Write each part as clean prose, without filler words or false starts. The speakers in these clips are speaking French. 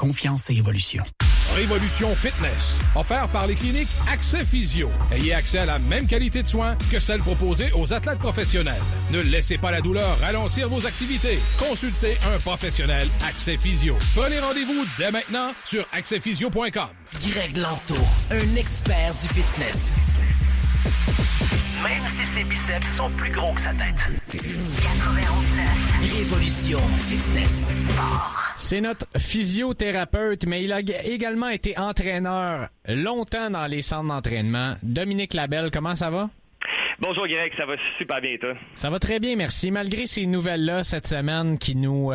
confiance et évolution. Révolution Fitness, offert par les cliniques Accès Physio. Ayez accès à la même qualité de soins que celle proposée aux athlètes professionnels. Ne laissez pas la douleur ralentir vos activités. Consultez un professionnel Accès Physio. Prenez rendez-vous dès maintenant sur accèsphysio.com. Greg Lanto, un expert du fitness. Même si ses biceps sont plus gros que sa tête. 91.9. Révolution Fitness Sport. C'est notre physiothérapeute, mais il a également été entraîneur longtemps dans les centres d'entraînement. Dominique Labelle, comment ça va? Bonjour Greg, ça va super bien toi? Ça va très bien, merci. Malgré ces nouvelles-là cette semaine qui nous...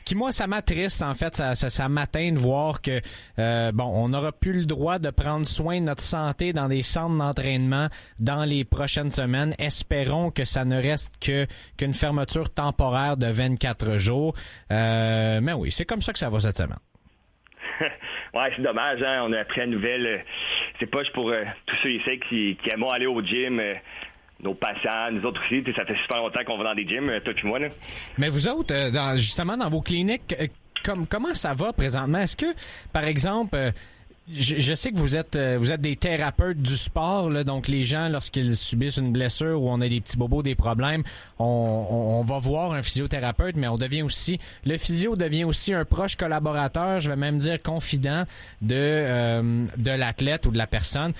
qui, moi, ça m'attriste, en fait. Ça m'atteint de voir que, on n'aura plus le droit de prendre soin de notre santé dans des centres d'entraînement dans les prochaines semaines. Espérons que ça ne reste qu'une fermeture temporaire de 24 jours. Mais oui, c'est comme ça que ça va cette semaine. Ouais, c'est dommage, hein. On a appris la nouvelle. C'est poche pour tous ceux et celles qui aiment aller au gym. Nos patients, nous autres aussi, ça fait super longtemps qu'on va dans des gyms, toi et moi. Là. Mais vous autres, justement, dans vos cliniques, comment ça va présentement? Est-ce que, par exemple, je sais que vous êtes des thérapeutes du sport, là, donc les gens, lorsqu'ils subissent une blessure ou on a des petits bobos, des problèmes, on va voir un physiothérapeute, mais le physio devient aussi un proche collaborateur, je vais même dire confident de l'athlète ou de la personne.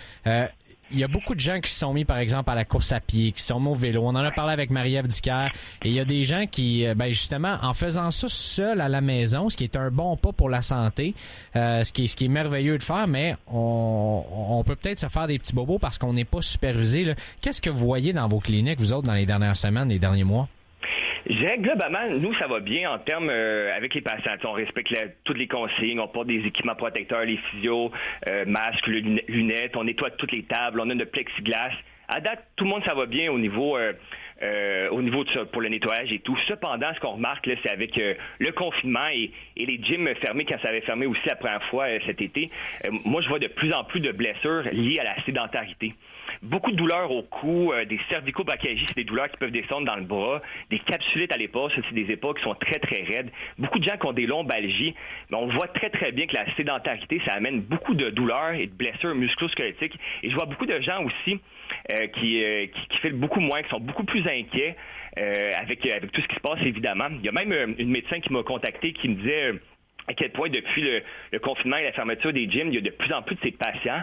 Il y a beaucoup de gens qui se sont mis, par exemple, à la course à pied, qui se sont mis au vélo. On en a parlé avec Marie-Ève Dicker. Et il y a des gens qui, justement, en faisant ça seul à la maison, ce qui est un bon pas pour la santé, ce qui est merveilleux de faire, mais on peut peut-être se faire des petits bobos parce qu'on n'est pas supervisé. Là. Qu'est-ce que vous voyez dans vos cliniques, vous autres, dans les dernières semaines, les derniers mois? Je dirais que globalement, nous, ça va bien en termes avec les patients. On respecte toutes les consignes, on porte des équipements protecteurs, les physios, masques, lunettes, on nettoie toutes les tables, on a notre plexiglas. À date, tout le monde, ça va bien au niveau de ça, pour le nettoyage et tout. Cependant, ce qu'on remarque, là, c'est avec le confinement et les gyms fermés quand ça avait fermé aussi la première fois cet été, moi, je vois de plus en plus de blessures liées à la sédentarité. Beaucoup de douleurs au cou, des cervicobacalgies, c'est des douleurs qui peuvent descendre dans le bras, des capsulites à l'épaule, ça, c'est des épaules qui sont très, très raides. Beaucoup de gens qui ont des lombalgies, mais on voit très, très bien que la sédentarité, ça amène beaucoup de douleurs et de blessures musculo-squelettiques. Et je vois beaucoup de gens aussi qui filent beaucoup moins, qui sont beaucoup plus inquiets avec tout ce qui se passe, évidemment. Il y a même une médecin qui m'a contacté qui me disait... à quel point, depuis le confinement et la fermeture des gyms, il y a de plus en plus de ces patients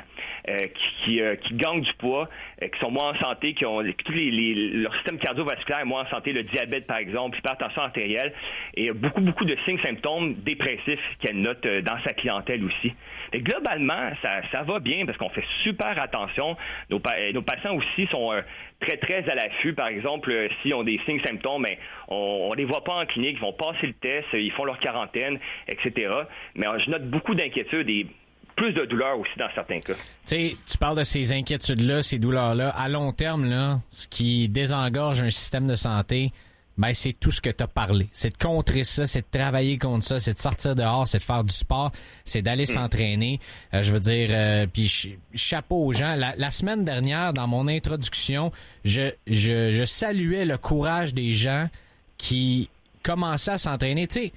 qui gagnent du poids, qui sont moins en santé, qui ont leur système cardiovasculaire est moins en santé, le diabète, par exemple, l'hypertension artérielle, et beaucoup, beaucoup de signes, symptômes dépressifs qu'elle note dans sa clientèle aussi. Et globalement, ça va bien parce qu'on fait super attention. Nos patients aussi sont très, très à l'affût. Par exemple, s'ils ont des signes, symptômes, mais on les voit pas en clinique, ils vont passer le test, ils font leur quarantaine, etc. Mais je note beaucoup d'inquiétudes et plus de douleurs aussi dans certains cas. Tu sais, tu parles de ces inquiétudes-là, ces douleurs-là. À long terme, là, ce qui désengorge un système de santé, c'est tout ce que tu as parlé. C'est de contrer ça, c'est de travailler contre ça, c'est de sortir dehors, c'est de faire du sport, c'est d'aller s'entraîner. Je veux dire, puis chapeau aux gens. La semaine dernière, dans mon introduction, je saluais le courage des gens qui commençaient à s'entraîner. Tu sais,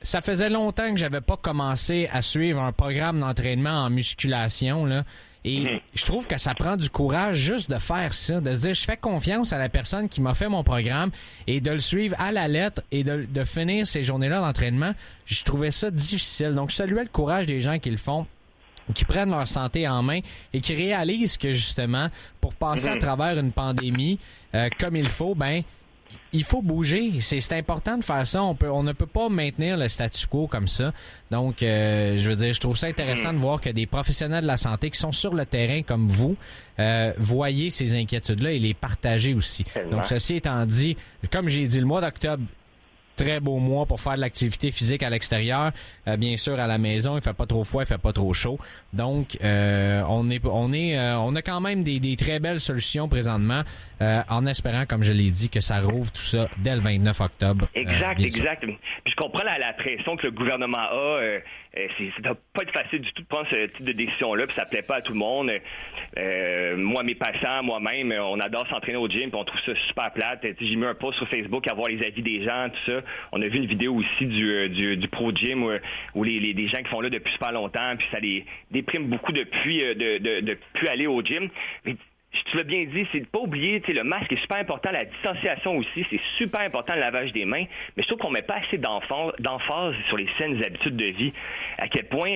ça faisait longtemps que j'avais pas commencé à suivre un programme d'entraînement en musculation, là. Et je trouve que ça prend du courage juste de faire ça, de se dire je fais confiance à la personne qui m'a fait mon programme et de le suivre à la lettre et de finir ces journées-là d'entraînement. Je trouvais ça difficile. Donc, je saluais le courage des gens qui le font, qui prennent leur santé en main et qui réalisent que justement, pour passer à travers une pandémie comme il faut, il faut bouger. C'est important de faire ça. On ne peut pas maintenir le statu quo comme ça. Donc, je veux dire, je trouve ça intéressant de voir que des professionnels de la santé qui sont sur le terrain comme vous, voyez ces inquiétudes-là et les partagez aussi. Donc, ceci étant dit, comme j'ai dit, le mois d'octobre, très beau mois pour faire de l'activité physique à l'extérieur. Bien sûr, à la maison, il fait pas trop froid, il fait pas trop chaud. Donc, on a quand même des très belles solutions présentement, en espérant, comme je l'ai dit, que ça rouvre tout ça dès le 29 octobre. Exact. Puis je comprends la pression que le gouvernement a Ça doit pas être facile du tout de prendre ce type de décision-là, puis ça plaît pas à tout le monde. Moi, mes patients, moi-même, on adore s'entraîner au gym, puis on trouve ça super plate. J'ai mis un post sur Facebook à voir les avis des gens, tout ça. On a vu une vidéo aussi du Pro Gym où des gens qui sont là depuis super longtemps, puis ça les déprime beaucoup depuis de plus aller au gym. Mais, tu l'as bien dit, c'est de pas oublier, le masque est super important, la distanciation aussi, c'est super important, le lavage des mains, mais je trouve qu'on met pas assez d'emphase sur les saines habitudes de vie. À quel point,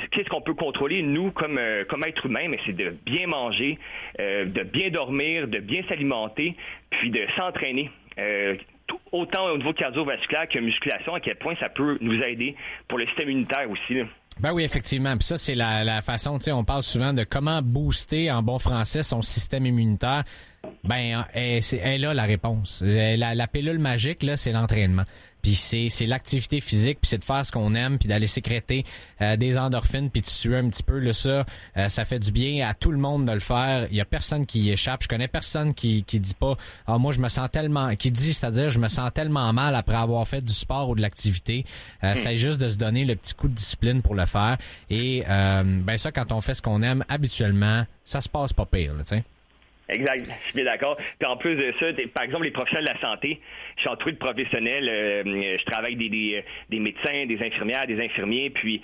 qu'est-ce qu'on peut contrôler, nous, comme êtres humains, mais c'est de bien manger, de bien dormir, de bien s'alimenter, puis de s'entraîner. Autant au niveau cardiovasculaire que musculation, à quel point ça peut nous aider pour le système immunitaire aussi, là. Ben oui, effectivement. Puis ça, c'est la façon, tu sais, on parle souvent de comment booster en bon français son système immunitaire. Ben, elle a la réponse. La pilule magique, là, c'est l'entraînement. Puis c'est l'activité physique, puis c'est de faire ce qu'on aime, puis d'aller sécréter des endorphines, puis de suer un petit peu. Là, ça fait du bien à tout le monde de le faire. Il y a personne qui y échappe. Je connais personne qui dit pas « Ah, moi, je me sens tellement... » qui dit, c'est-à-dire « Je me sens tellement mal après avoir fait du sport ou de l'activité. » C'est juste de se donner le petit coup de discipline pour le faire. Et ben ça, quand on fait ce qu'on aime, habituellement, ça se passe pas pire, tu sais. Exact, je suis bien d'accord. Puis en plus de ça, par exemple, les professionnels de la santé, je suis entouré de professionnels, je travaille avec des médecins, des infirmières, des infirmiers, puis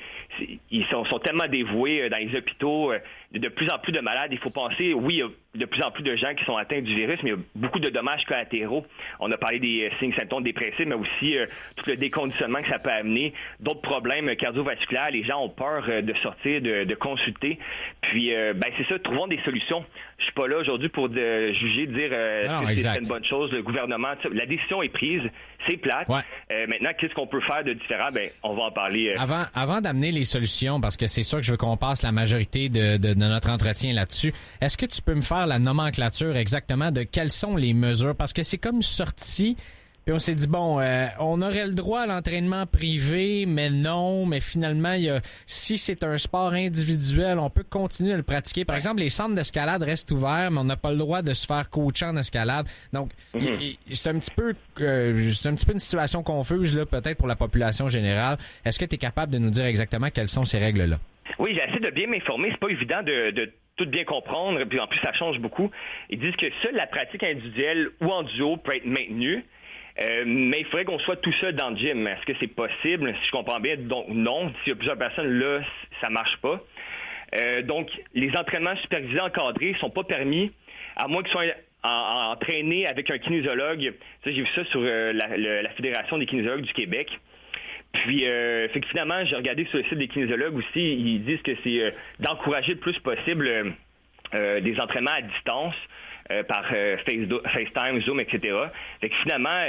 ils sont tellement dévoués dans les hôpitaux, de plus en plus de malades. Il faut penser, oui, il y a de plus en plus de gens qui sont atteints du virus, mais il y a beaucoup de dommages collatéraux. On a parlé des signes, symptômes dépressifs, mais aussi tout le déconditionnement que ça peut amener, d'autres problèmes cardiovasculaires. Les gens ont peur de sortir, de consulter. Puis, c'est ça, trouvons des solutions. Je suis pas là aujourd'hui pour juger, de dire que c'est une bonne chose. Le gouvernement, la décision est prise, c'est plate. Ouais. Maintenant, qu'est-ce qu'on peut faire de différent? On va en parler. Avant d'amener les solutions, parce que c'est sûr que je veux qu'on passe la majorité de notre entretien là-dessus, est-ce que tu peux me faire la nomenclature exactement de quelles sont les mesures? Parce que c'est comme sorti, puis on s'est dit, bon, on aurait le droit à l'entraînement privé, mais non, mais finalement, si c'est un sport individuel, on peut continuer à le pratiquer. Par exemple, les centres d'escalade restent ouverts, mais on n'a pas le droit de se faire coacher en escalade. Donc, c'est un petit peu une situation confuse, là, peut-être pour la population générale. Est-ce que tu es capable de nous dire exactement quelles sont ces règles-là? Oui, j'essaie de bien m'informer. C'est pas évident de tout bien comprendre, puis en plus, ça change beaucoup. Ils disent que seule la pratique individuelle ou en duo peut être maintenue. Mais il faudrait qu'on soit tout seul dans le gym. Est-ce que c'est possible? Si je comprends bien, donc non. S'il y a plusieurs personnes, là, ça marche pas. Donc, les entraînements supervisés encadrés sont pas permis, à moins qu'ils soient entraînés avec un kinésiologue. Ça, j'ai vu ça sur la Fédération des kinésiologues du Québec. Puis, fait que finalement, j'ai regardé sur le site des kinésiologues aussi, ils disent que c'est d'encourager le plus possible des entraînements à distance, par FaceTime, Zoom, etc. Fait que finalement,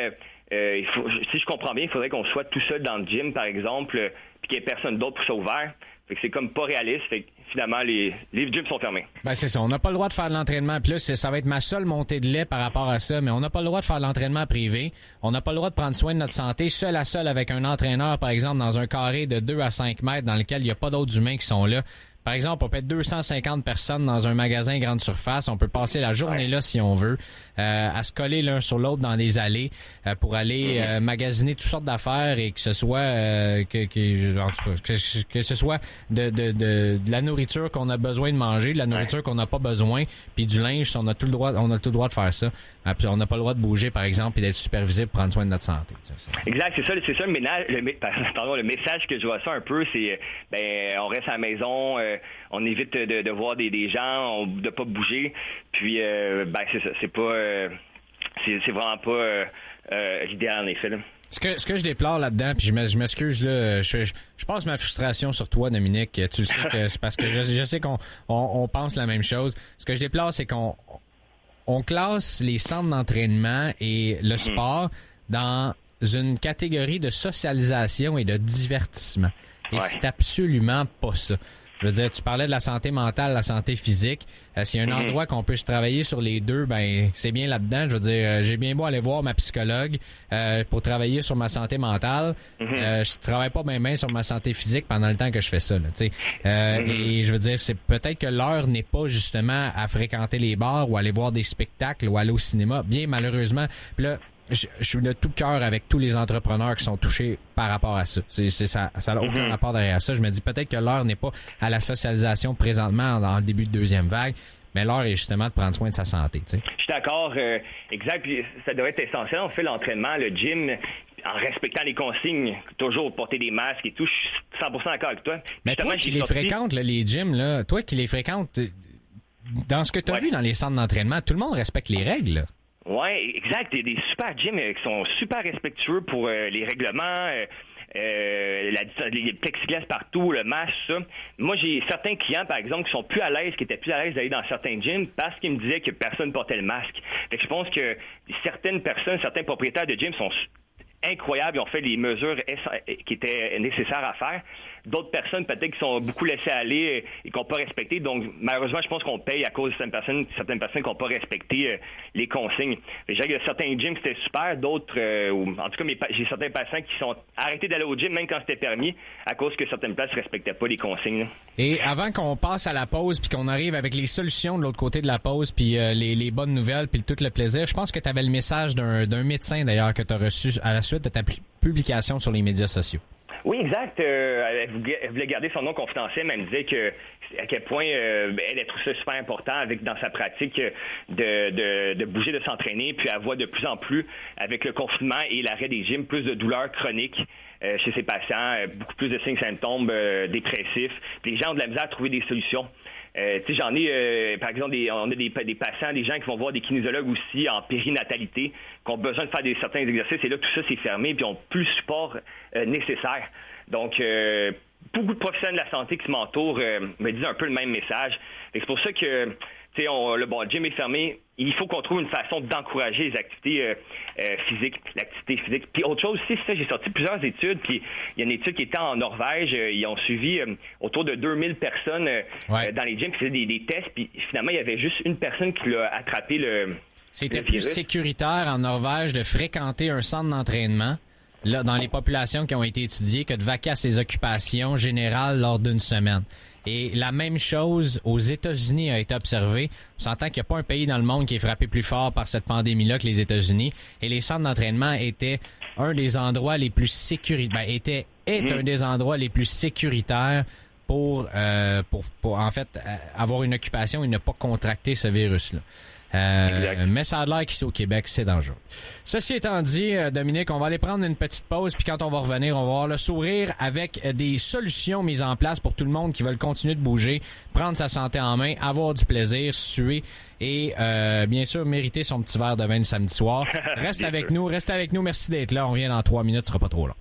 si je comprends bien, il faudrait qu'on soit tout seul dans le gym, par exemple, puis qu'il n'y ait personne d'autre pour ça ouvert. Fait que c'est comme pas réaliste. Fait que finalement, les gyms sont fermés. Ben c'est ça. On n'a pas le droit de faire de l'entraînement. Puis là, ça va être ma seule montée de lait par rapport à ça. Mais on n'a pas le droit de faire de l'entraînement privé. On n'a pas le droit de prendre soin de notre santé seul à seul avec un entraîneur, par exemple, dans un carré de 2 à 5 mètres dans lequel il n'y a pas d'autres humains qui sont là. Par exemple, on peut être 250 personnes dans un magasin grande surface. On peut passer la journée là, si on veut, à se coller l'un sur l'autre dans des allées pour aller magasiner toutes sortes d'affaires et que ce soit que ce soit de la nourriture qu'on a besoin de manger, de la nourriture qu'on n'a pas besoin, puis du linge, on a tout le droit de faire ça. Puis on n'a pas le droit de bouger, par exemple, et d'être supervisé pour prendre soin de notre santé. Exact, c'est ça le message que je vois ça un peu, c'est on reste à la maison, on évite de voir des gens, de pas bouger. Puis c'est ça, c'est pas c'est vraiment pas l'idéal en effet, là. Ce que je déplore là-dedans, puis je m'excuse là, je passe ma frustration sur toi, Dominique. Tu le sais que c'est parce que je sais qu'on pense la même chose. Ce que je déplore, c'est qu'on classe les centres d'entraînement et le sport dans une catégorie de socialisation et de divertissement. Et c'est absolument pas ça. Je veux dire, tu parlais de la santé mentale, la santé physique. S'il y a un endroit qu'on peut se travailler sur les deux, c'est bien là-dedans. Je veux dire, j'ai bien beau aller voir ma psychologue pour travailler sur ma santé mentale. Je travaille pas bien sur ma santé physique pendant le temps que je fais ça. Là, et je veux dire, c'est peut-être que l'heure n'est pas justement à fréquenter les bars ou aller voir des spectacles ou aller au cinéma. Bien malheureusement. Puis là, je suis de tout cœur avec tous les entrepreneurs qui sont touchés par rapport à ça. Ça n'a aucun rapport derrière ça. Je me dis peut-être que l'heure n'est pas à la socialisation présentement dans le début de deuxième vague, mais l'heure est justement de prendre soin de sa santé. T'sais. Je suis d'accord, exact. Puis ça devrait être essentiel. On fait l'entraînement, le gym, en respectant les consignes, toujours porter des masques et tout. Je suis 100% d'accord avec toi. Mais toi qui les fréquentes, là, les gyms, là, toi qui les fréquentes, dans ce que tu as vu dans les centres d'entraînement, tout le monde respecte les règles, là. Oui, exact. Il y a des super gyms qui sont super respectueux pour les règlements, les plexiglas partout, le masque, ça. Moi, j'ai certains clients, par exemple, qui étaient plus à l'aise d'aller dans certains gyms parce qu'ils me disaient que personne portait le masque. Fait que je pense que certains propriétaires de gyms sont incroyables, ils ont fait les mesures qui étaient nécessaires à faire. D'autres personnes, peut-être, qui sont beaucoup laissées aller et qui n'ont pas respecté. Donc, malheureusement, je pense qu'on paye à cause de certaines personnes qui n'ont pas respecté les consignes. Il y a certains gyms, c'était super. D'autres, en tout cas, j'ai certains patients qui sont arrêtés d'aller au gym, même quand c'était permis, à cause que certaines places ne respectaient pas les consignes. Et avant qu'on passe à la pause, puis qu'on arrive avec les solutions de l'autre côté de la pause, puis les bonnes nouvelles, puis tout le plaisir, je pense que tu avais le message d'un médecin, d'ailleurs, que tu as reçu à la suite de ta publication sur les médias sociaux. Oui, exact. Elle voulait garder son nom confidentiel, mais elle me disait à quel point elle trouve ça super important dans sa pratique de bouger, de s'entraîner. Puis elle voit de plus en plus, avec le confinement et l'arrêt des gyms, plus de douleurs chroniques chez ses patients, beaucoup plus de signes symptômes dépressifs. Puis les gens ont de la misère à trouver des solutions. J'en ai, par exemple, on a des patients, des gens qui vont voir des kinésiologues aussi en périnatalité, qui ont besoin de faire certains exercices, et là, tout ça, c'est fermé, puis ils n'ont plus le support nécessaire. Donc, beaucoup de professionnels de la santé qui m'entourent me disent un peu le même message. Et c'est pour ça que, le gym est fermé. Il faut qu'on trouve une façon d'encourager les activités physiques, l'activité physique. Puis autre chose aussi, j'ai sorti plusieurs études, puis il y a une étude qui était en Norvège, ils ont suivi autour de 2000 personnes dans les gyms qui faisaient des tests, puis finalement, il y avait juste une personne qui l'a attrapé le C'était le plus virus. sécuritaire en Norvège de fréquenter un centre d'entraînement là, dans les populations qui ont été étudiées que de vaquer à ses occupations générales lors d'une semaine. Et la même chose aux États-Unis a été observée. On s'entend qu'il n'y a pas un pays dans le monde qui est frappé plus fort par cette pandémie-là que les États-Unis. Et les centres d'entraînement étaient un des endroits les plus sécuritaires. Un des endroits les plus sécuritaires pour en fait avoir une occupation et ne pas contracter ce virus-là. Mais ça a l'air qu'ici au Québec, c'est dangereux. Ceci étant dit, Dominique, on va aller prendre une petite pause, puis quand on va revenir, on va avoir le sourire avec des solutions mises en place pour tout le monde qui veut continuer de bouger, prendre sa santé en main, avoir du plaisir, suer et bien sûr mériter son petit verre de vin le samedi soir. Reste avec nous. Merci d'être là. On revient dans 3 minutes, ce sera pas trop long.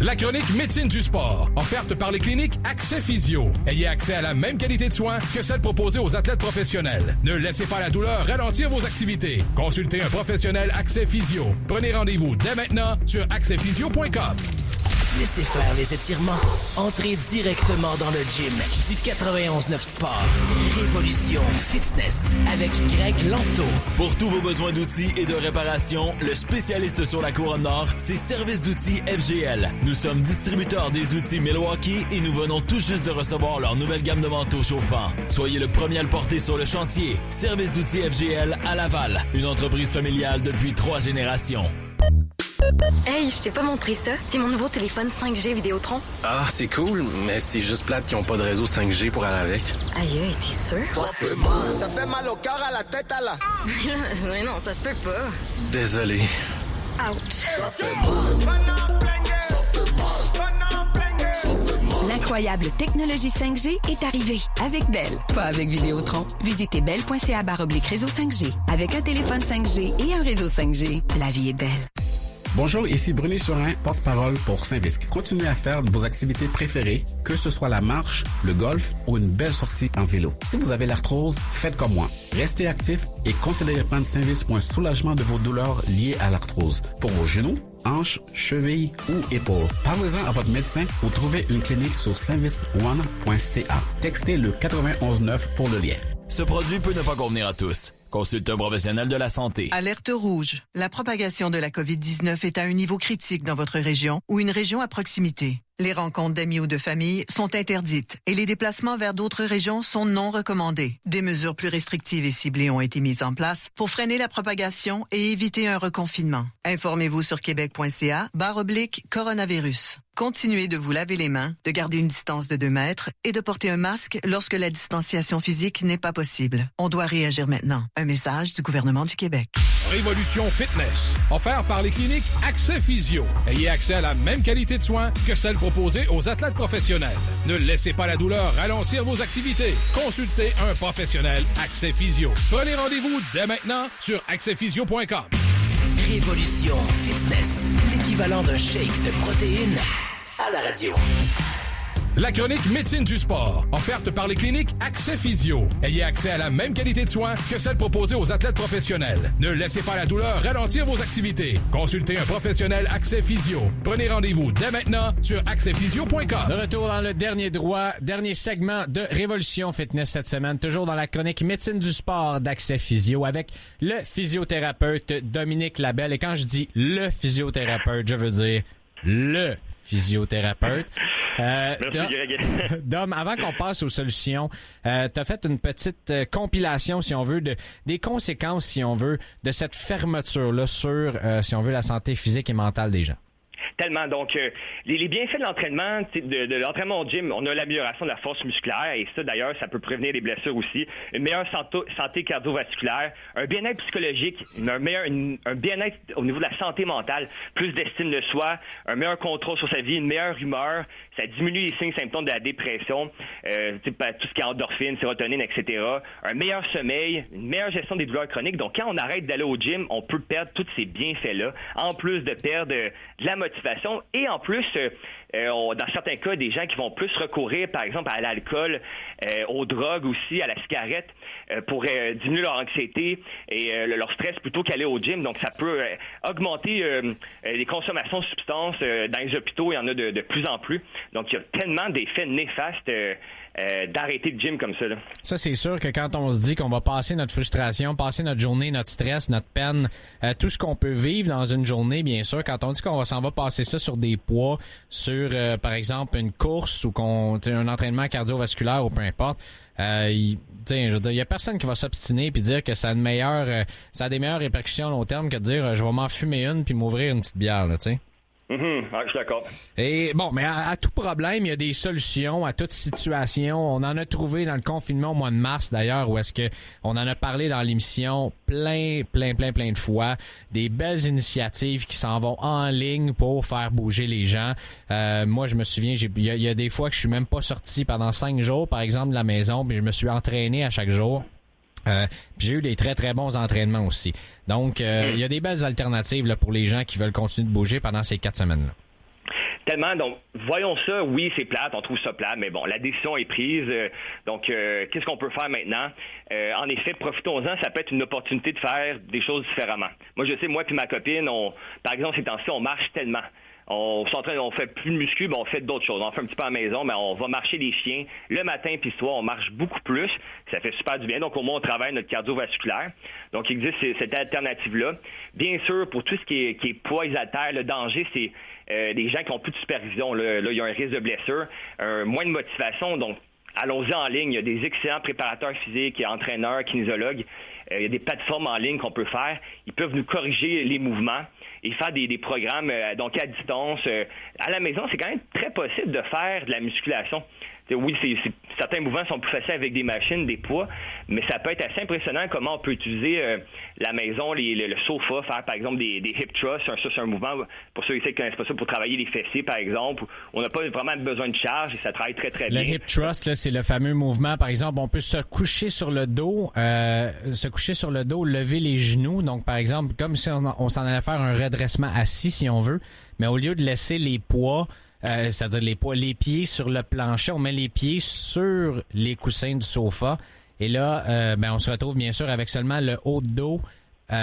La chronique médecine du sport, offerte par les cliniques Accès Physio. Ayez accès à la même qualité de soins que celle proposée aux athlètes professionnels. Ne laissez pas la douleur ralentir vos activités. Consultez un professionnel Accès Physio. Prenez rendez-vous dès maintenant sur accèsphysio.com. Laissez faire les étirements. Entrez directement dans le gym du 91.9 Sport. Révolution Fitness avec Greg Lanto. Pour tous vos besoins d'outils et de réparation, le spécialiste sur la Couronne Nord, c'est Service d'outils FGL. Nous sommes distributeurs des outils Milwaukee et nous venons tout juste de recevoir leur nouvelle gamme de manteaux chauffants. Soyez le premier à le porter sur le chantier. Service d'outils FGL à Laval, une entreprise familiale depuis 3 générations. Hey, je t'ai pas montré ça. C'est mon nouveau téléphone 5G Vidéotron. Ah, c'est cool, mais c'est juste plate qu'ils ont pas de réseau 5G pour aller avec. Aïe, t'es sûr? Ça fait mal au cœur, à la tête, à la... Mais non, ça se peut pas. Désolé. Ouch. L'incroyable technologie 5G est arrivée avec Bell, pas avec Vidéotron. Visitez bell.ca/réseau 5G. Avec un téléphone 5G et un réseau 5G, la vie est belle. Bonjour, ici Bruni Surin, porte-parole pour Saint-Visc. Continuez à faire vos activités préférées, que ce soit la marche, le golf ou une belle sortie en vélo. Si vous avez l'arthrose, faites comme moi. Restez actif et considérez prendre Saint-Visc pour un soulagement de vos douleurs liées à l'arthrose. Pour vos genoux, hanches, chevilles ou épaules. Parlez-en à votre médecin ou trouvez une clinique sur saintviscone.ca. Textez le 919 pour le lien. Ce produit peut ne pas convenir à tous. Consulte un professionnel de la santé. Alerte rouge. La propagation de la COVID-19 est à un niveau critique dans votre région ou une région à proximité. Les rencontres d'amis ou de famille sont interdites et les déplacements vers d'autres régions sont non recommandés. Des mesures plus restrictives et ciblées ont été mises en place pour freiner la propagation et éviter un reconfinement. Informez-vous sur québec.ca/coronavirus. Continuez de vous laver les mains, de garder une distance de 2 mètres et de porter un masque lorsque la distanciation physique n'est pas possible. On doit réagir maintenant. Un message du gouvernement du Québec. Révolution Fitness. Offert par les cliniques Accès Physio. Ayez accès à la même qualité de soins que celle proposée aux athlètes professionnels. Ne laissez pas la douleur ralentir vos activités. Consultez un professionnel Accès Physio. Prenez rendez-vous dès maintenant sur accèsphysio.com. Révolution Fitness, l'équivalent d'un shake de protéines à la radio. La chronique médecine du sport, offerte par les cliniques Accès Physio. Ayez accès à la même qualité de soins que celle proposée aux athlètes professionnels. Ne laissez pas la douleur ralentir vos activités. Consultez un professionnel Accès Physio. Prenez rendez-vous dès maintenant sur accèsphysio.com. De retour dans le dernier segment de Révolution Fitness cette semaine, toujours dans la chronique médecine du sport d'Accès Physio avec le physiothérapeute Dominique Labelle. Et quand je dis le physiothérapeute, je veux dire le physiothérapeute. Dom, avant qu'on passe aux solutions, t'as fait une petite compilation, si on veut, des conséquences, si on veut, de cette fermeture-là sur, si on veut, la santé physique et mentale des gens. Tellement. Donc, les bienfaits de l'entraînement, de l'entraînement au gym, on a l'amélioration de la force musculaire et ça, d'ailleurs, ça peut prévenir des blessures aussi. Une meilleure santé cardiovasculaire, un bien-être psychologique, un bien-être au niveau de la santé mentale, plus d'estime de soi, un meilleur contrôle sur sa vie, une meilleure humeur. Ça diminue les signes symptômes de la dépression, tout ce qui est endorphine, sérotonine, etc. Un meilleur sommeil, une meilleure gestion des douleurs chroniques. Donc, quand on arrête d'aller au gym, on peut perdre tous ces bienfaits-là, en plus de perdre de la motivation. Et en plus, dans certains cas, des gens qui vont plus recourir, par exemple, à l'alcool, aux drogues aussi, à la cigarette, pour diminuer leur anxiété et leur stress plutôt qu'aller au gym. Donc, ça peut augmenter les consommations de substances. Dans les hôpitaux, il y en a de plus en plus. Donc, il y a tellement d'effets néfastes d'arrêter le gym comme ça. Là. Ça, c'est sûr que quand on se dit qu'on va passer notre frustration, passer notre journée, notre stress, notre peine, tout ce qu'on peut vivre dans une journée, bien sûr, quand on dit qu'on s'en va passer ça sur des poids, sur, par exemple, une course ou un entraînement cardiovasculaire ou peu importe, je veux dire, il y a personne qui va s'obstiner puis dire que ça a des meilleures répercussions à long terme que de dire je vais m'en fumer une puis m'ouvrir une petite bière, là, tu sais. Ouais, je suis d'accord. Et bon, mais à tout problème, il y a des solutions à toute situation. On en a trouvé dans le confinement au mois de mars, d'ailleurs, où est-ce que on en a parlé dans l'émission plein de fois. Des belles initiatives qui s'en vont en ligne pour faire bouger les gens. Moi, je me souviens, il y a des fois que je suis même pas sorti pendant 5 jours, par exemple, de la maison, puis je me suis entraîné à chaque jour. Puis j'ai eu des très très bons entraînements aussi. Donc il y a des belles alternatives là, pour les gens qui veulent continuer de bouger pendant ces 4 semaines-là. Tellement, donc voyons ça, oui c'est plate, on trouve ça plate, mais bon, la décision est prise, donc qu'est-ce qu'on peut faire maintenant? En effet, profitons-en, ça peut être une opportunité de faire des choses différemment. Moi je sais, moi puis ma copine, par exemple ces temps-ci, on marche tellement. On fait plus de muscu, mais on fait d'autres choses. On fait un petit peu à la maison, mais on va marcher les chiens. Le matin puis le soir, on marche beaucoup plus. Ça fait super du bien. Donc, au moins, on travaille notre cardiovasculaire. Donc, il existe cette alternative-là. Bien sûr, pour tout ce qui est poids et haltères, le danger, c'est des gens qui n'ont plus de supervision. Là, il y a un risque de blessure, moins de motivation. Donc, allons-y en ligne. Il y a des excellents préparateurs physiques, entraîneurs, kinésiologues. Il y a des plateformes en ligne qu'on peut faire. Ils peuvent nous corriger les mouvements et faire des programmes donc à distance. À la maison, c'est quand même très possible de faire de la musculation. Oui, certains mouvements sont plus faciles avec des machines, des poids, mais ça peut être assez impressionnant comment on peut utiliser la maison, le sofa, faire par exemple des hip thrusts. Ça, c'est un mouvement, pour ceux qui ne connaissent pas ça, pour travailler les fessiers, par exemple. On n'a pas vraiment besoin de charge et ça travaille très, très bien. Le hip thrust, là, c'est le fameux mouvement. Par exemple, on peut se coucher sur le dos, lever les genoux. Donc, par exemple, comme si on s'en allait faire un redressement assis, si on veut, mais au lieu de laisser les poids, c'est-à-dire les pieds sur le plancher, on met les pieds sur les coussins du sofa. Et là, on se retrouve bien sûr avec seulement le haut de dos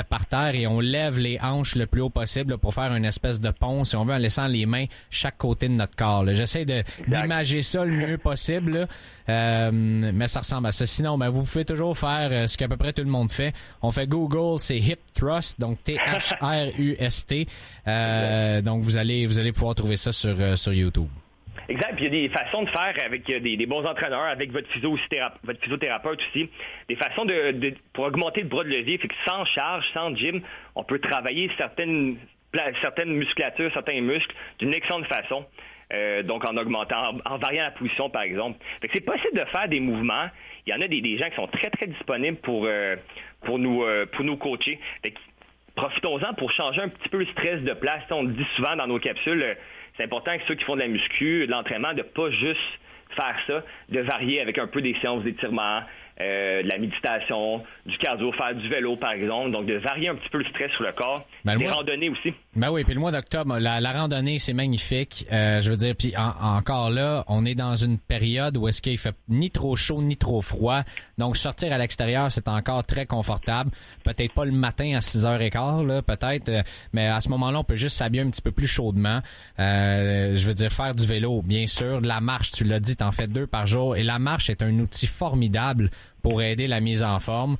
par terre et on lève les hanches le plus haut possible là, pour faire une espèce de pont, si on veut, en laissant les mains chaque côté de notre corps. Là. J'essaie d'imager ça le mieux possible, là, mais ça ressemble à ça. Sinon, vous pouvez toujours faire ce qu'à peu près tout le monde fait. On fait Google, c'est Hip Thrust, donc T-H-R-U-S-T. Donc vous allez pouvoir trouver ça sur YouTube. Exact. Puis il y a des façons de faire avec des bons entraîneurs, avec votre physiothérapeute aussi. Des façons pour augmenter le bras de levier. Fait que sans charge, sans gym, on peut travailler certaines musculatures, certains muscles d'une excellente façon. Donc en augmentant, en variant la position par exemple. Fait que c'est possible de faire des mouvements. Il y en a des gens qui sont très très disponibles pour nous coacher. Fait que profitons-en pour changer un petit peu le stress de place. On le dit souvent dans nos capsules, c'est important que ceux qui font de la muscu, de l'entraînement, de ne pas juste faire ça, de varier avec un peu des séances d'étirement, de la méditation, du cardio, faire du vélo par exemple, donc de varier un petit peu le stress sur le corps, des randonnées aussi. Ben oui, puis le mois d'octobre, la randonnée, c'est magnifique. Je veux dire, puis encore là, on est dans une période où est-ce qu'il fait ni trop chaud ni trop froid, donc sortir à l'extérieur, c'est encore très confortable. Peut-être pas le matin à 6h15, là, peut-être, mais à ce moment-là, on peut juste s'habiller un petit peu plus chaudement. Je veux dire, faire du vélo, bien sûr, de la marche, tu l'as dit, t'en fais 2 par jour, et la marche est un outil formidable pour aider la mise en forme,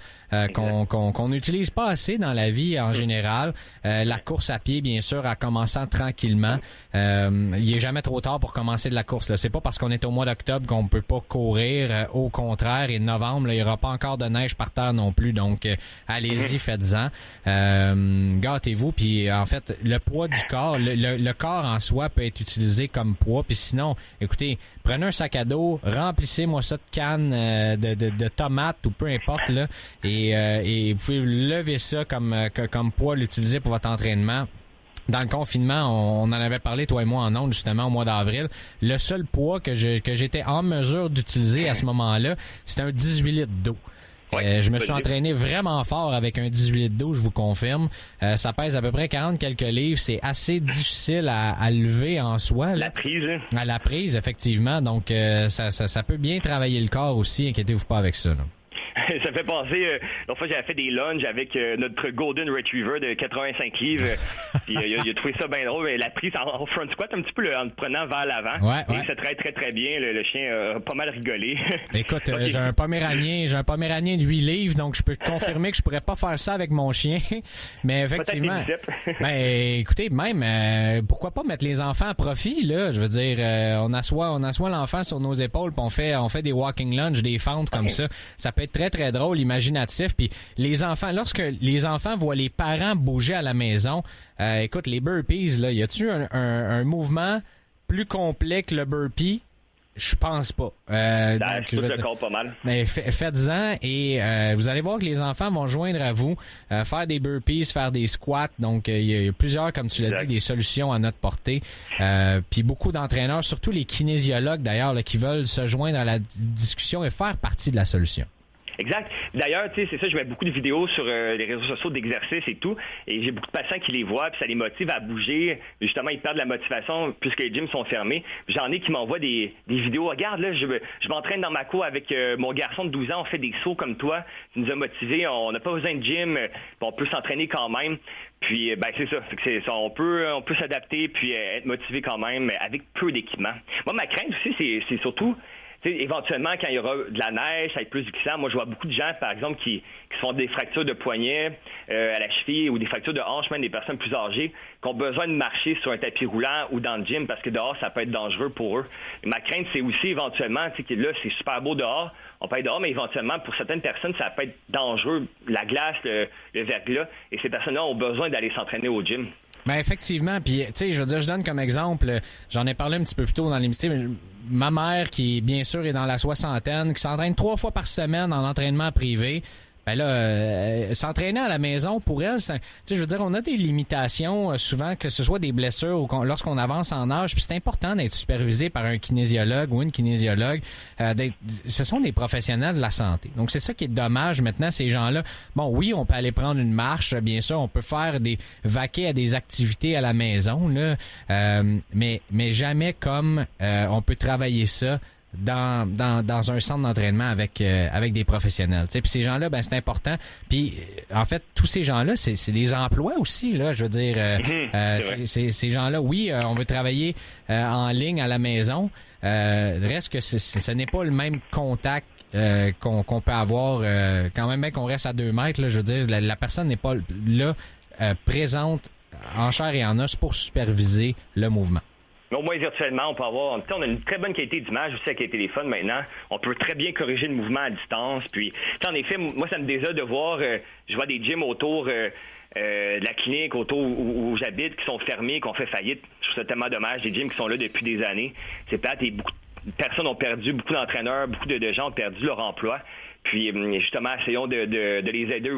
qu'on n'utilise pas assez dans la vie en général. La course à pied, bien sûr, en commençant tranquillement. Il est jamais trop tard pour commencer de la course. Là. C'est pas parce qu'on est au mois d'octobre qu'on peut pas courir. Au contraire, et novembre, là, il y aura pas encore de neige par terre non plus. Donc, allez-y, faites-en. Gâtez-vous. Puis, en fait, le poids du corps, le corps en soi peut être utilisé comme poids. Puis sinon, écoutez, prenez un sac à dos, remplissez-moi ça de cannes de tomates ou peu importe, là, et vous pouvez lever ça comme poids, l'utiliser pour votre entraînement. Dans le confinement, on en avait parlé, toi et moi, en ondes, justement, au mois d'avril. Le seul poids que j'étais en mesure d'utiliser à ce moment-là, c'était un 18 litres d'eau. Je me suis entraîné vraiment fort avec un 18 litres d'eau, je vous confirme. Ça pèse à peu près 40 quelques livres. C'est assez difficile à lever en soi. Là. La prise. Hein? À la prise, effectivement. Donc, ça peut bien travailler le corps aussi. Inquiétez-vous pas avec ça. Là. Ça fait penser, l'autre fois j'avais fait des lunges avec notre Golden Retriever de 85 livres. Puis, il a trouvé ça bien drôle. La prise en front squat un petit peu en te prenant vers l'avant. Ouais. Et ça très très très bien. Le chien a pas mal rigolé. Écoute, j'ai un Poméránien de 8 livres, donc je peux te confirmer que je pourrais pas faire ça avec mon chien. Mais effectivement, écoutez, même pourquoi pas mettre les enfants à profit, là. Je veux dire, on assoit l'enfant sur nos épaules, puis on fait des walking lunges, des fentes comme ça. Ça peut être très, très drôle, imaginatif. Puis les enfants, lorsque les enfants voient les parents bouger à la maison, écoute, les burpees, là, y a-tu un mouvement plus complet que le burpee? Je pense pas. Je le compte pas mal. Mais faites-en et vous allez voir que les enfants vont joindre à vous, faire des burpees, faire des squats. Donc, il y a plusieurs, comme tu l'as dit, des solutions à notre portée. Puis beaucoup d'entraîneurs, surtout les kinésiologues d'ailleurs, là, qui veulent se joindre à la discussion et faire partie de la solution. Exact. D'ailleurs, tu sais, c'est ça, je mets beaucoup de vidéos sur les réseaux sociaux d'exercices et tout, et j'ai beaucoup de patients qui les voient, puis ça les motive à bouger. Justement, ils perdent la motivation puisque les gyms sont fermés. Puis j'en ai qui m'envoient des vidéos. Regarde, là, je m'entraîne dans ma cour avec mon garçon de 12 ans, on fait des sauts comme toi. Tu nous as motivés, on n'a pas besoin de gym, on peut s'entraîner quand même. Puis, c'est ça. On peut s'adapter puis être motivé quand même avec peu d'équipement. Moi, ma crainte aussi, c'est surtout... T'sais, éventuellement, quand il y aura de la neige, ça va être plus glissant. Moi, je vois beaucoup de gens, par exemple, qui se font des fractures de poignet à la cheville ou des fractures de hanche, même des personnes plus âgées, qui ont besoin de marcher sur un tapis roulant ou dans le gym parce que dehors, ça peut être dangereux pour eux. Et ma crainte, c'est aussi éventuellement, que là, c'est super beau dehors, on peut être dehors, mais éventuellement, pour certaines personnes, ça peut être dangereux, la glace, le verglas, et ces personnes-là ont besoin d'aller s'entraîner au gym. Ben effectivement, puis tu sais, je veux dire, je donne comme exemple, j'en ai parlé un petit peu plus tôt dans l'émission, ma mère qui bien sûr est dans la soixantaine, qui s'entraîne 3 fois par semaine en entraînement privé. Ben là, s'entraîner à la maison, pour elle, tu sais, je veux dire, on a des limitations souvent, que ce soit des blessures ou lorsqu'on avance en âge, puis c'est important d'être supervisé par un kinésiologue ou une kinésiologue. Ce sont des professionnels de la santé. Donc, c'est ça qui est dommage maintenant, ces gens-là. Bon, oui, on peut aller prendre une marche, bien sûr, on peut faire vaquer à des activités à la maison, là, mais jamais comme on peut travailler ça dans un centre d'entraînement avec des professionnels. Tu sais, puis ces gens-là, ben c'est important. Puis en fait, tous ces gens-là, c'est des emplois aussi, là. Je veux dire, ces gens-là, oui, on veut travailler en ligne à la maison. Reste que ce n'est pas le même contact qu'on peut avoir quand même, bien qu'on reste à 2 mètres. Là, je veux dire, la personne n'est pas là présente en chair et en os pour superviser le mouvement. Mais au moins virtuellement, on peut avoir... On a une très bonne qualité d'image aussi avec les téléphones maintenant. On peut très bien corriger le mouvement à distance. Puis, en effet, moi, ça me désole de voir... je vois des gyms autour... de la clinique autour où j'habite qui sont fermés, qui ont fait faillite. Je trouve ça tellement dommage. Des gyms qui sont là depuis des années. C'est plate et beaucoup de personnes ont perdu, beaucoup d'entraîneurs, beaucoup de gens ont perdu leur emploi. Puis justement, essayons de les aider,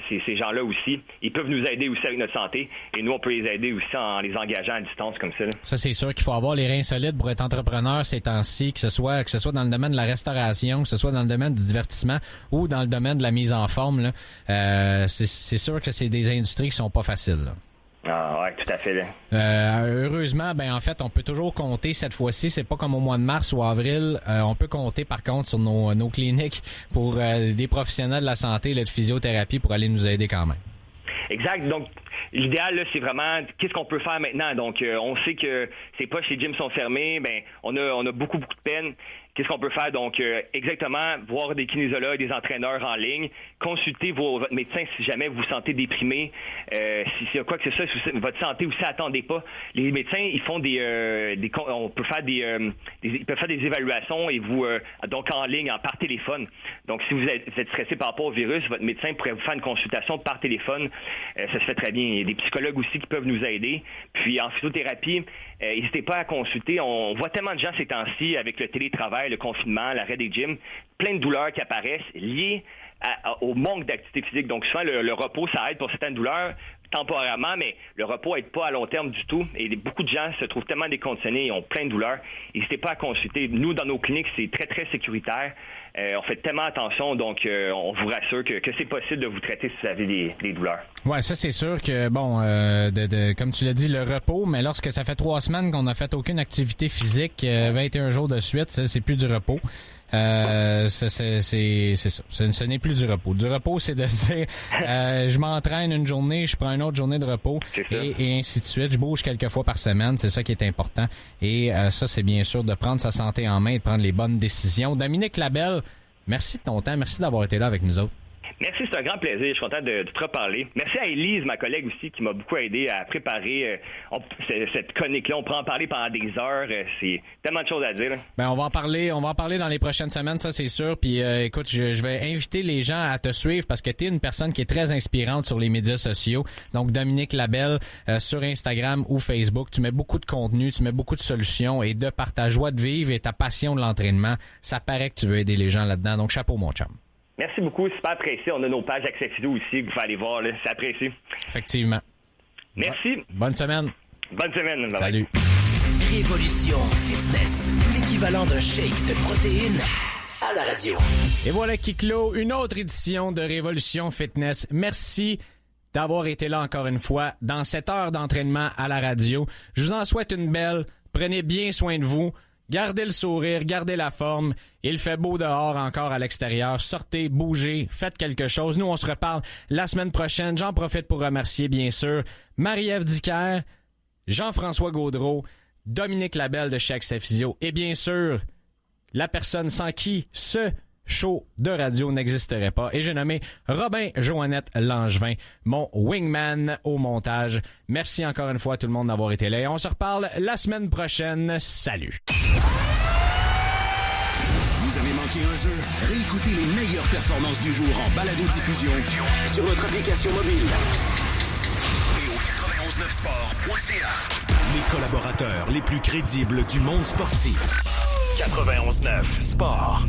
ces gens-là aussi. Ils peuvent nous aider aussi avec notre santé et nous, on peut les aider aussi en les engageant à distance comme ça. Là. Ça, c'est sûr qu'il faut avoir les reins solides pour être entrepreneur ces temps-ci, que ce soit dans le domaine de la restauration, que ce soit dans le domaine du divertissement ou dans le domaine de la mise en forme. Là. C'est sûr que c'est des industries qui sont pas faciles. Là. Ah ouais, tout à fait. Là. Heureusement, en fait, on peut toujours compter cette fois-ci. C'est pas comme au mois de mars ou avril. On peut compter par contre sur nos cliniques pour des professionnels de la santé, de physiothérapie pour aller nous aider quand même. Exact. Donc, l'idéal, là, c'est vraiment qu'est-ce qu'on peut faire maintenant. Donc, on sait que c'est pas chez les gyms sont fermés. On a beaucoup de peine. Qu'est-ce qu'on peut faire? Donc, exactement, voir des kinésiologues, des entraîneurs en ligne, consulter votre médecin si jamais vous vous sentez déprimé, si quoi que ce soit, si votre santé aussi, attendez pas. Les médecins, ils font on peut faire ils peuvent faire des évaluations et vous, donc en ligne, par téléphone. Donc, si vous êtes stressé par rapport au virus, votre médecin pourrait vous faire une consultation par téléphone. Ça se fait très bien. Il y a des psychologues aussi qui peuvent nous aider. Puis, en physiothérapie, n'hésitez pas à consulter. On voit tellement de gens ces temps-ci avec le télétravail, le confinement, l'arrêt des gyms, plein de douleurs qui apparaissent liées au manque d'activité physique. Donc souvent, le repos, ça aide pour certaines douleurs temporairement, mais le repos n'aide pas à long terme du tout. Et beaucoup de gens se trouvent tellement déconditionnés et ont plein de douleurs. N'hésitez pas à consulter. Nous, dans nos cliniques, c'est très, très sécuritaire. On fait tellement attention, donc on vous rassure que c'est possible de vous traiter si vous avez des douleurs. Ouais, ça c'est sûr que, comme tu l'as dit, le repos, mais lorsque ça fait 3 semaines qu'on n'a fait aucune activité physique, 21 jours de suite, ça, c'est plus du repos. C'est ça. Ce n'est plus du repos. Du repos, c'est de dire je m'entraîne une journée, je prends une autre journée de repos et ainsi de suite. Je bouge quelques fois par semaine, c'est ça qui est important. Et ça, c'est bien sûr de prendre sa santé en main et de prendre les bonnes décisions. Dominique Labelle, merci de ton temps, merci d'avoir été là avec nous autres. Merci, c'est un grand plaisir. Je suis content de te reparler. Merci à Élise, ma collègue aussi, qui m'a beaucoup aidé à préparer cette chronique-là. On pourra en parler pendant des heures. C'est tellement de choses à dire. On va en parler dans les prochaines semaines, ça c'est sûr. Puis écoute, je vais inviter les gens à te suivre parce que tu es une personne qui est très inspirante sur les médias sociaux. Donc Dominique Labelle sur Instagram ou Facebook, tu mets beaucoup de contenu, tu mets beaucoup de solutions et de par ta joie de vivre et ta passion de l'entraînement, ça paraît que tu veux aider les gens là-dedans. Donc chapeau mon chum. Merci beaucoup, super apprécié. On a nos pages Accès Physio aussi que vous pouvez aller voir, là. C'est apprécié. Effectivement. Merci. Bonne semaine. Bonne semaine. Bye. Salut. Révolution Fitness, l'équivalent d'un shake de protéines à la radio. Et voilà qui clôt une autre édition de Révolution Fitness. Merci d'avoir été là encore une fois dans cette heure d'entraînement à la radio. Je vous en souhaite une belle. Prenez bien soin de vous. Gardez le sourire, gardez la forme. Il fait beau dehors encore à l'extérieur. Sortez, bougez, faites quelque chose. Nous, on se reparle la semaine prochaine. J'en profite pour remercier, bien sûr, Marie-Ève Dicker, Jean-François Gaudreau, Dominique Labelle de chez Accès Physio et bien sûr, la personne sans qui ce show de radio n'existerait pas. Et j'ai nommé Robin Joannette Langevin, mon wingman au montage. Merci encore une fois à tout le monde d'avoir été là. Et on se reparle la semaine prochaine. Salut! Vous avez manqué un jeu? Réécoutez les meilleures performances du jour en balado-diffusion sur votre application mobile. Et au 919sport.ca. Les collaborateurs les plus crédibles du monde sportif. 91.9 Sport.